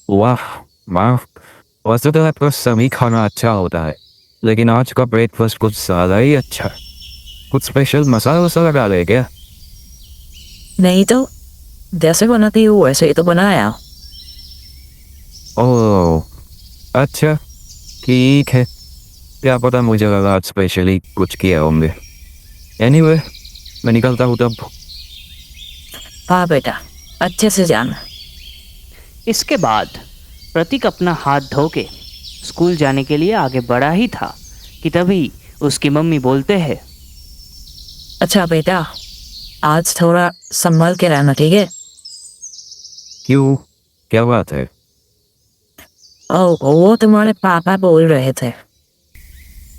वाह वाह, वैसे तो आपका सभी खाना अच्छा होता है, लेकिन आज का ब्रेकफास्ट कुछ ज़्यादा ही अच्छा है। कुछ स्पेशल मसाला वसाला डाले क्या? नहीं तो जैसे बनाती हूँ वैसे ही तो बनाया। ओह, अच्छा, ठीक है। क्या पता, मुझे लगा आज स्पेशली कुछ किया होंगे। एनीवे, मैं निकलता हूँ तब। हाँ बेटा, अच्छे से जाना। इसके बाद प्रतीक अपना हाथ धो के स्कूल जाने के लिए आगे बढ़ा ही था कि तभी उसकी मम्मी बोलते हैं, अच्छा बेटा, आज थोड़ा संभल के रहना, ठीक है? क्यों, क्या बात है? ओह, वो तुम्हारे पापा बोल रहे थे।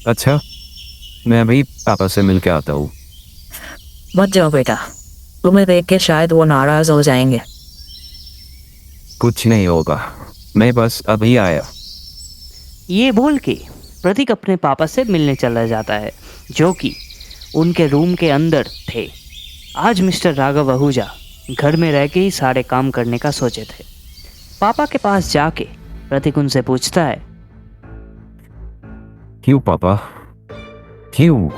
अच्छा, मैं अभी पापा से मिल के आता हूँ। मत जाओ बेटा, तुम्हें देख के शायद वो नाराज हो जाएंगे। कुछ नहीं होगा, मैं बस अभी आया। ये बोल के प्रतीक अपने पापा से मिलने चला जाता है, जो कि उनके रूम के अंदर थे। आज मिस्टर राघव आहूजा घर में रह के ही सारे काम करने का सोचे थे। पापा के पास जाके प्रतीक उनसे पूछता है, क्यों पापा, क्यों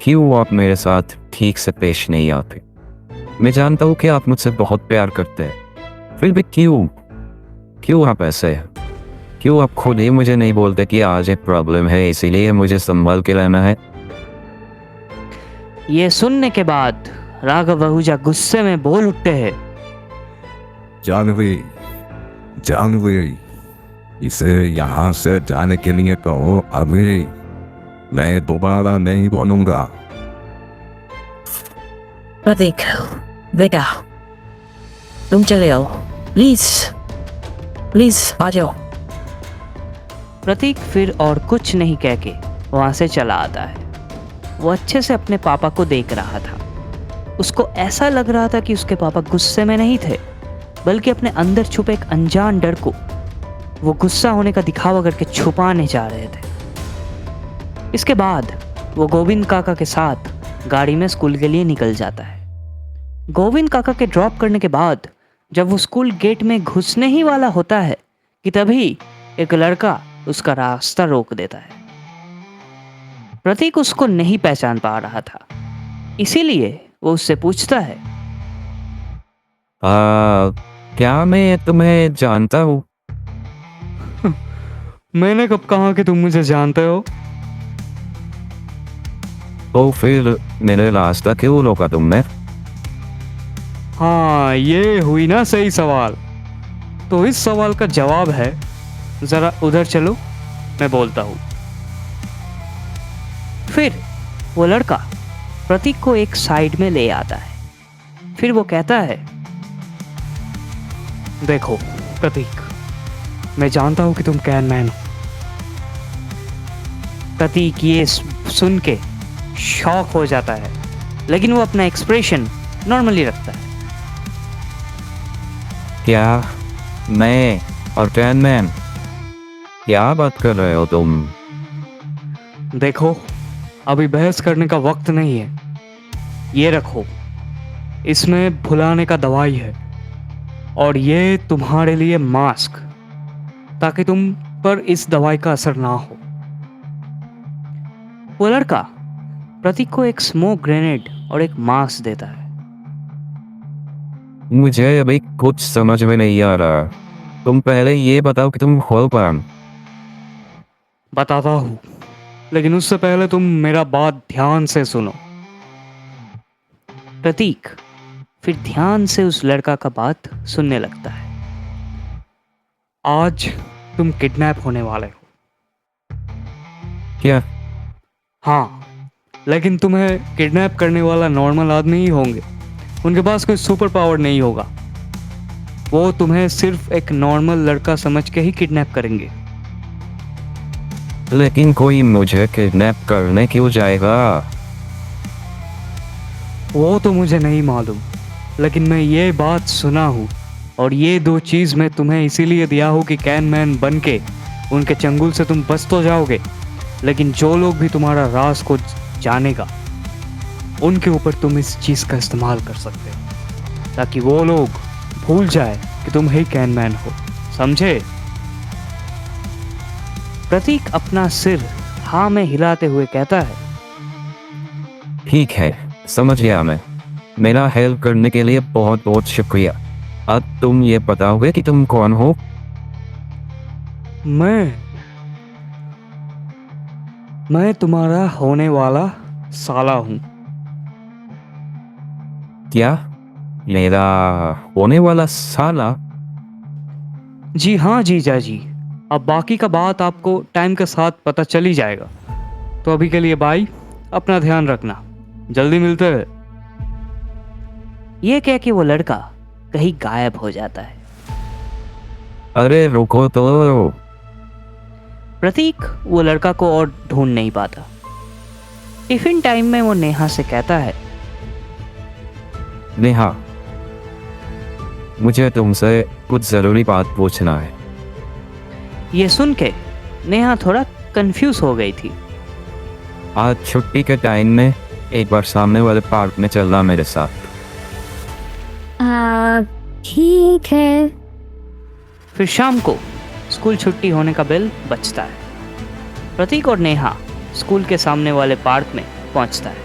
क्यों आप मेरे साथ ठीक से पेश नहीं आते? मैं जानता हूँ कि आप मुझसे बहुत प्यार करते हैं, फिर भी क्यों क्यों आप ऐसे हैं? क्यों आप खुद ही मुझे नहीं बोलते कि आज एक प्रॉब्लम है, इसीलिए मुझे संभाल के रहना है? ये सुनने के बाद राघव आहूजा गुस्से में बोल उठते हैं, जानवी, जानवी, इसे यहाँ से जाने के लिए कहो अभी। मैं दोबारा नहीं बोलूंगा। प्रतीक बेटा, तुम चले आओ, प्लीज प्लीज आ जाओ। प्रतीक फिर और कुछ नहीं कह के वहां से चला आता है। वो अच्छे से अपने पापा को देख रहा था। उसको ऐसा लग रहा था कि उसके पापा गुस्से में नहीं थे, बल्कि अपने अंदर छुपे एक अनजान डर को वो गुस्सा होने का दिखावा करके छुपाने जा रहे थे। इसके बाद वो गोविंद काका के साथ गाड़ी में स्कूल के लिए निकल जाता है। गोविंद काका के ड्रॉप करने के बाद जब वो स्कूल गेट में घुसने ही वाला होता है कि तभी एक लड़का उसका रास्ता रोक देता है। प्रतीक उसको नहीं पहचान पा रहा था, इसीलिए वो उससे पूछता है, क्या मैं तुम्हें जानता हूँ? मैंने कब कहा कि तुम मुझे जानते हो? तो फिर मेरे रास्ता क्यों रोका तुमने? हाँ, ये हुई ना सही सवाल। तो इस सवाल का जवाब है, जरा उधर चलो, मैं बोलता हूँ। फिर वो लड़का प्रतीक को एक साइड में ले आता है। फिर वो कहता है, देखो प्रतीक, मैं जानता हूं कि तुम कैन मैन हो। प्रतीक ये सुन के शॉक हो जाता है, लेकिन वो अपना एक्सप्रेशन नॉर्मली रखता है। क्या मैं और कैन मैन, क्या बात कर रहे हो तुम? देखो, अभी बहस करने का वक्त नहीं है। ये रखो, इसमें भुलाने का दवाई है, और ये तुम्हारे लिए मास्क, ताकि तुम पर इस दवाई का असर ना हो। वो लड़का प्रतीक को एक स्मोक ग्रेनेड और एक मास्क देता है। मुझे अभी कुछ समझ में नहीं आ रहा। तुम पहले ये बताओ कि तुम हो कौन? बताता हूँ, लेकिन उससे पहले तुम मेरा बात ध्यान से सुनो। प्रतीक फिर ध्यान से उस लड़का का बात सुनने लगता है। आज तुम किडनैप होने वाले हो। क्या? हाँ, लेकिन तुम्हें किडनैप करने वाला नॉर्मल आदमी ही होंगे। उनके पास कोई सुपर पावर नहीं होगा। वो तुम्हें सिर्फ एक नॉर्मल लड़का समझ के ही किडनैप करेंगे। लेकिन कोई मुझे किडनैप करने क्यों जाएगा? वो तो मुझे नहीं मालूम, लेकिन मैं ये बात सुना हूँ, और ये दो चीज़ मैं तुम्हें इसीलिए दिया हूँ कि कैन मैन बन के उनके चंगुल से तुम बच तो जाओगे, लेकिन जो लोग भी तुम्हारा राज को जानेगा, उनके ऊपर तुम इस चीज़ का इस्तेमाल कर सकते हो, ताकि वो लोग भूल जाए कि तुम ही कैन मैन हो। समझे? प्रतीक अपना सिर हाँ में हिलाते हुए कहता है, ठीक है, समझ गया मैं। मेरा हेल्प करने के लिए बहुत बहुत शुक्रिया। अब तुम ये बताओगे कि तुम कौन हो? मैं तुम्हारा होने वाला साला हूं। क्या? मेरा होने वाला साला? जी हाँ जीजा जी, अब बाकी का बात आपको टाइम के साथ पता चल ही जाएगा। तो अभी के लिए बाय, अपना ध्यान रखना, जल्दी मिलते हैं। ये कह के वो लड़का कहीं गायब हो जाता है। अरे रुको तो। प्रतीक वो लड़का को और ढूंढ नहीं पाता। टिफिन टाइम में वो नेहा से कहता है, नेहा, मुझे तुमसे कुछ जरूरी बात पूछना है। ये सुन के नेहा थोड़ा कंफ्यूज हो गई थी। आज छुट्टी के टाइम में एक बार सामने वाले पार्क में चलना मेरे साथ। ठीक है। फिर शाम को स्कूल छुट्टी होने का बेल बजता है। प्रतीक और नेहा स्कूल के सामने वाले पार्क में पहुंचता है।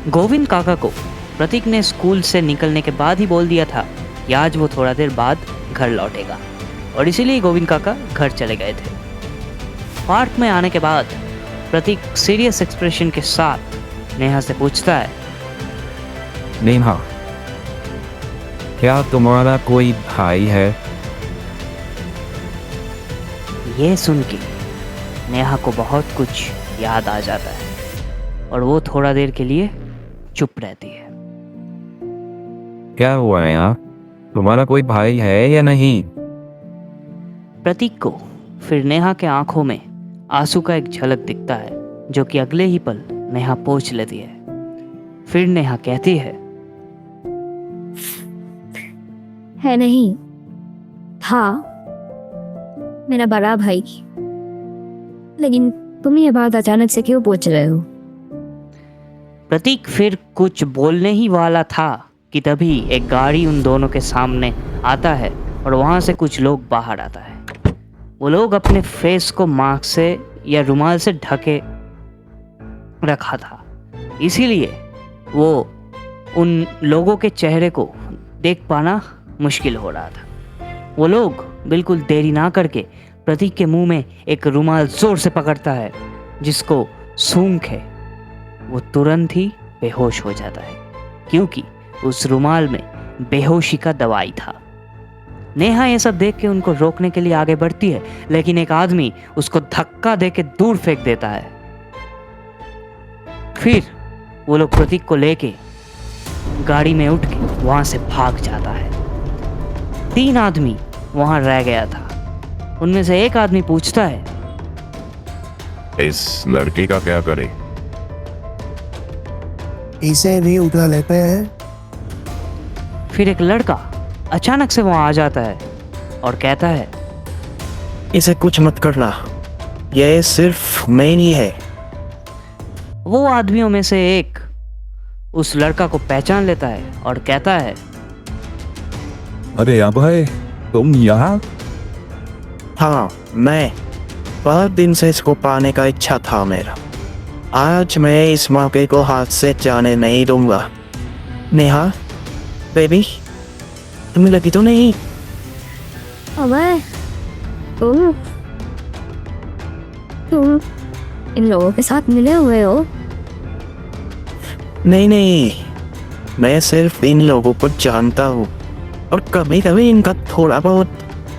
गोविंद काका को प्रतीक ने स्कूल से निकलने के बाद ही बोल दिया था कि आज वो थोड़ा देर बाद घर लौटेगा, और इसीलिए गोविंद काका घर चले गए थे। पार्क में आने के बाद प्रतीक सीरियस एक्सप्रेशन के साथ नेहा से पूछता है, नेहा, क्या तुम्हारा कोई भाई है? ये सुन के नेहा को बहुत कुछ याद आ जाता है और वो थोड़ा देर के लिए चुप रहती है। क्या हुआ नेहा? तुम्हारा कोई भाई है या नहीं? प्रतीक को फिर नेहा के आंखों में आंसू का एक झलक दिखता है, जो कि अगले ही पल नेहा पोंछ लेती है। फिर नेहा कहती है नहीं, था मेरा बड़ा भाई। लेकिन तुम ये बात अचानक से क्यों पूछ रहे हो? प्रतीक फिर कुछ बोलने ही वाला था कि तभी एक गाड़ी उन दोनों के सामने आता है और वहां से कुछ लोग बाहर आता है। वो लोग अपने फेस को मास्क से या रुमाल से ढके रखा था, इसीलिए वो उन लोगों के चेहरे को देख पाना मुश्किल हो रहा था। वो लोग बिल्कुल देरी ना करके प्रतीक के मुंह में एक रुमाल जोर से पकड़ता है, जिसको सूंघ के वो तुरंत ही बेहोश हो जाता है, क्योंकि उस रुमाल में बेहोशी का दवाई था। नेहा ये सब देख के उनको रोकने के लिए आगे बढ़ती है, लेकिन एक आदमी उसको धक्का देके दूर फेंक देता है। फिर वो लोग प्रतीक को लेके गाड़ी में उठ के वहां से भाग जाता है। 3 आदमी वहां रह गया था। उनमें से एक आदमी पूछता है, इस लड़की का क्या करे? इसे भी उठा लेते हैं। फिर एक लड़का अचानक से वहां आ जाता है और कहता है, इसे कुछ मत करना, ये सिर्फ मैं ही है। वो आदमियों में से एक उस लड़का को पहचान लेता है और कहता है, अरे अभय, तुम यहाँ? हाँ, मैं बहुत दिन से इसको पाने का इच्छा था मेरा। आज मैं इस मौके को हाथ से जाने नहीं दूंगा। नेहा बेबी, तुम्हें लगी तो नहीं? अबे तुम इन लोगों के साथ मिले हुए हो? नहीं, मैं सिर्फ इन लोगों को जानता हूँ और कभी कभी इनका थोड़ा बहुत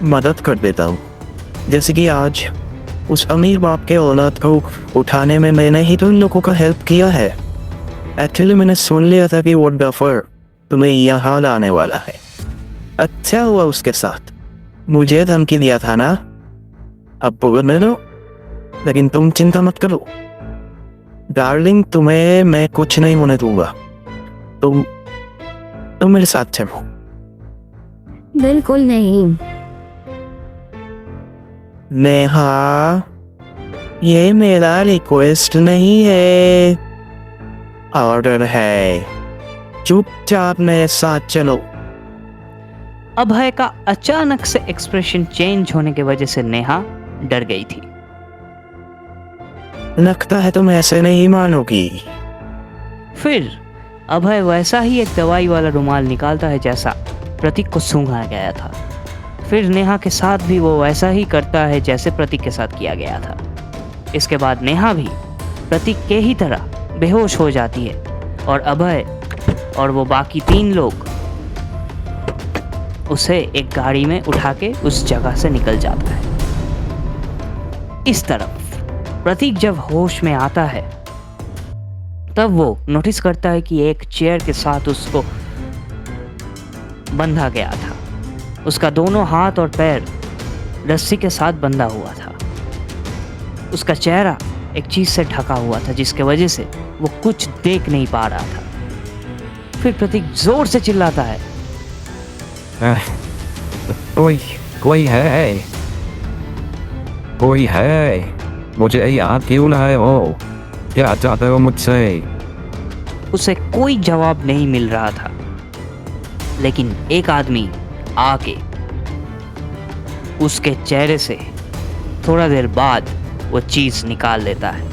मदद कर देता हूँ। जैसे कि आज उस अमीर बाप के औलाद को उठाने में मैंने ही तो इन लोगों का हेल्प किया है। एक्चुअली मैंने सुन लिया था कि वो डफर तुम्हें यहाँ लाने वाला है। अच्छा हुआ उसके साथ, मुझे धमकी दिया था ना। अब भुगतने दो, लेकिन तुम चिंता मत करो डार्लिंग, तुम्हें मैं कुछ नहीं होने दूंगा। तुम मेरे साथ चलो। बिल्कुल नहीं। नेहा, ये मेरा रिक्वेस्ट नहीं है, ऑर्डर है। चुपचाप मेरे साथ चलो। अभय का अचानक से एक्सप्रेशन चेंज होने की वजह से नेहा डर गई थी। लगता है तुम ऐसे नहीं मानोगी। फिर अभय वैसा ही एक दवाई वाला रुमाल निकालता है जैसा प्रतीक को सूंघा गया था। फिर नेहा के साथ भी वो वैसा ही करता है जैसे प्रतीक के साथ किया गया था। इसके बाद नेहा भी प्रतीक के ही तरह बेहोश हो जाती है और अभय और वो बाकी 3 लोग उसे एक गाड़ी में उठा के उस जगह से निकल जाता है। इस तरफ प्रतीक जब होश में आता है तब वो नोटिस करता है कि एक चेयर के साथ उसको बंधा गया था। उसका दोनों हाथ और पैर रस्सी के साथ बंधा हुआ था। उसका चेहरा एक चीज से ढका हुआ था जिसके वजह से वो कुछ देख नहीं पा रहा था। फिर प्रतीक जोर से चिल्लाता है, कोई है, मुझे याद क्यों लाए हो? क्या चाहते हो मुझसे? उसे कोई जवाब नहीं मिल रहा था, लेकिन एक आदमी आके उसके चेहरे से थोड़ा देर बाद वो चीज निकाल लेता है।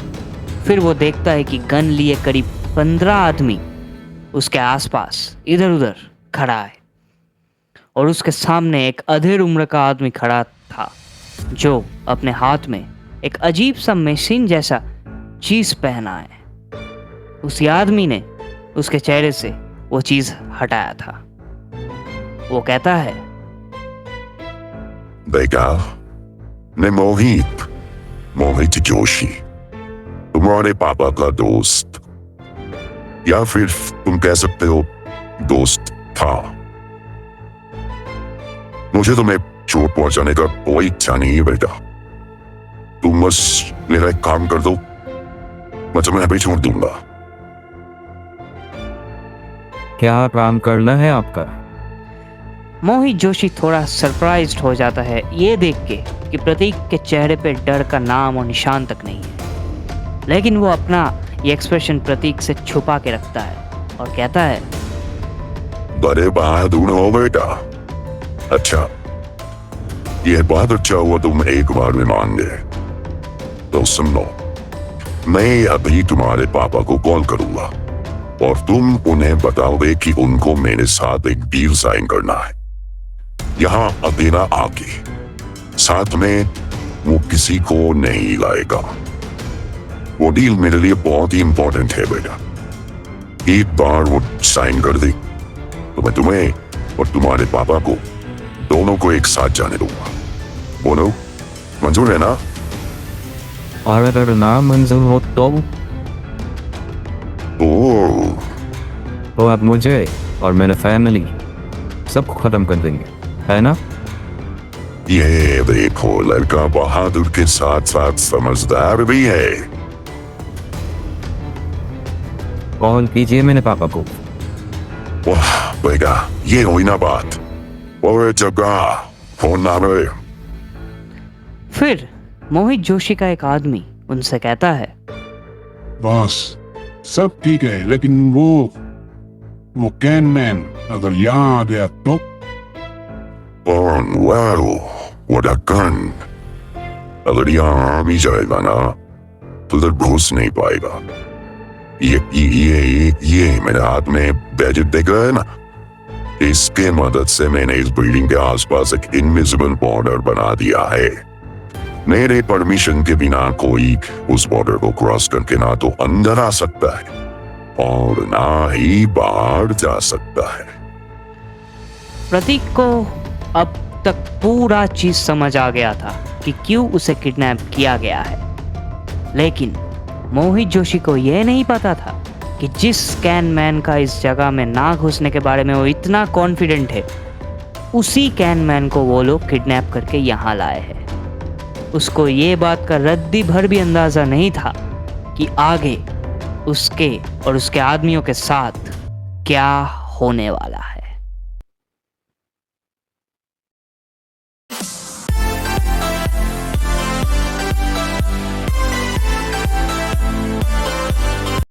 फिर वो देखता है कि गन लिए करीब 15 आदमी उसके आसपास इधर उधर खड़ा है और उसके सामने एक अधेड़ उम्र का आदमी खड़ा था जो अपने हाथ में एक अजीब सा मशीन जैसा चीज पहना है। उस आदमी ने उसके चेहरे से वो चीज हटाया था। वो कहता है, देखा, मैं मोहित जोशी, तुम्हारे पापा का दोस्त, या फिर तुम कह सकते हो दोस्त था। मुझे तुम्हें चोट पहुंचाने का कोई इच्छा नहीं है बेटा। तुम बस मेरा एक काम कर दो, मैं तुम्हें अभी छोड़ दूंगा। क्या काम करना है आपका? मोहित जोशी थोड़ा सरप्राइज्ड हो जाता है ये देख के कि प्रतीक के चेहरे पे डर का नाम और निशान तक नहीं है, लेकिन वो अपना ये एक्सप्रेशन प्रतीक से छुपा के रखता है और कहता है, बड़े बहादुर हो बेटा। अच्छा, यह बहुत अच्छा हुआ तुम एक बार में मान गए। तो सुनो, मैं अभी तुम्हारे पापा को कॉल करूंगा और तुम उन्हें बताओगे कि उनको मेरे साथ एक डील साइन करना है। यहाँ अकेला आके, साथ में वो किसी को नहीं लाएगा। वो डील मेरे लिए बहुत ही इंपॉर्टेंट है बेटा। एक बार वो साइन कर दी तो मैं तुम्हें और तुम्हारे पापा को दोनों को एक साथ जाने दूंगा। बोलो, मंजूर है ना? और अगर ना मंजूर हो तो आप मुझे और मेरे फैमिली सबको खत्म कर देंगे, है ना? ये देखो, लड़का बहादुर के साथ साथ समझदार भी है। कॉल कीजिए मेरे पापा को। वाह बेटा, ये हुई ना बात। और जगह फोन ना रहे। फिर मोहित जोशी का एक आदमी उनसे कहता है, बॉस सब ठीक है, लेकिन वो कैन मैन अगर यहाँ आ गया तो? What a gun. अगर यहाँ आ भी जाएगा ना तो इधर घुस नहीं पाएगा। ये मेरे हाथ में बैजेट देख रहा है ना, इसके मदद से मैंने इस बिल्डिंग के आसपास एक इनविजिबल बॉर्डर बना दिया है। मेरे परमिशन के बिना कोई उस बॉर्डर को क्रॉस करके ना तो अंदर आ सकता है और ना ही बाहर जा सकता है। प्रतीक को अब तक पूरा चीज समझ आ गया था कि क्यों उसे किडनैप किया गया है, लेकिन मोहित जोशी को यह नहीं पता था कि जिस कैन मैन का इस जगह में ना घुसने के बारे में वो इतना कॉन्फिडेंट है, उसी कैन मैन को वो लोग किडनैप करके यहाँ लाए हैं। उसको ये बात का रद्दी भर भी अंदाजा नहीं था कि आगे उसके और उसके आदमियों के साथ क्या होने वाला है।